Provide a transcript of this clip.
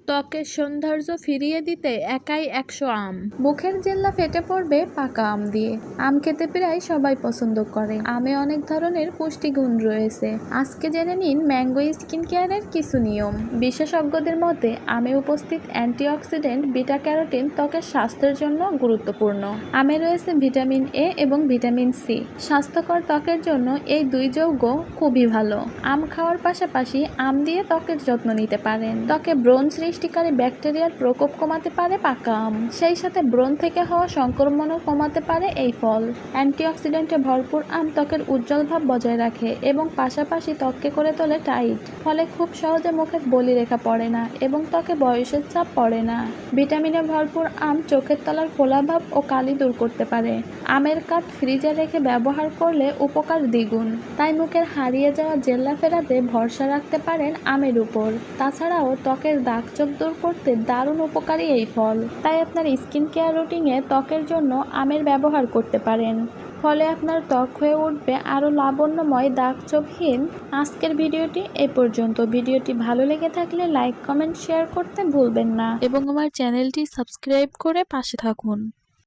ত্বকের সৌন্দর্য ফিরিয়ে দিতে একাই 100 আম। মুখের জেল্লা ফেটে পড়বে পাকা আম দিয়ে। আম খেতে প্রায় সবাই পছন্দ করে। আমে অনেক ধরনের পুষ্টিগুণ রয়েছে। আজকে জেনে নিন ম্যাঙ্গো স্কিন কেয়ারের কিছু নিয়ম। বিশেষজ্ঞদের মতে আমে উপস্থিত অ্যান্টিঅক্সিডেন্ট বিটা ক্যারোটিন ত্বকের স্বাস্থ্যের জন্য গুরুত্বপূর্ণ। আমে রয়েছে ভিটামিন এ এবং ভিটামিন সি। স্বাস্থ্যকর ত্বকের জন্য এই দুই যৌগ খুবই ভালো। আম খাওয়ার পাশাপাশি আম দিয়ে ত্বকের যত্ন নিতে পারেন। ত্বকে ব্রণ সৃষ্টিকারী ব্যাকটেরিয়ার প্রকোপ কমাতে পারে পাকা আম। সেই সাথে ব্রণ থেকে হওয়া সংক্রমণও কমাতে পারে এই ফল। অ্যান্টিঅক্সিডেন্টে ভরপুর আম ত্বকের উজ্জ্বল ভাব বজায় রাখে এবং পাশাপাশি ত্বককে করে তোলে টাইট। ফলে খুব সহজে মুখে বলিরেখা পড়ে না এবং ত্বকে বয়সের চাপ পড়ে না। ভিটামিনে ভরপুর আম চোখের তলার ফোলাভাব ও কালি দূর করতে পারে। আমের কাঠ ফ্রিজে রেখে ব্যবহার করলে উপকার দ্বিগুণ। তাই মুখের হারিয়ে যাওয়া জেল্লা ফেরাতে ভরসা রাখতে পারেন আমের উপর। তাছাড়াও ত্বকের দাগ ছোপ দূর করতে দারুণ উপকারী এই ফল। তাই আপনার স্কিন কেয়ার রুটিনে ত্বকের জন্য আমের ব্যবহার করতে পারেন। ফলে আপনার ত্বক হয়ে উঠবে আরও লাবণ্যময় দাগ ছোপহীন। আজকের ভিডিওটি এ পর্যন্ত। ভিডিওটি ভালো লেগে থাকলে লাইক কমেন্ট শেয়ার করতে ভুলবেন না এবং আমার চ্যানেলটি সাবস্ক্রাইব করে পাশে থাকুন।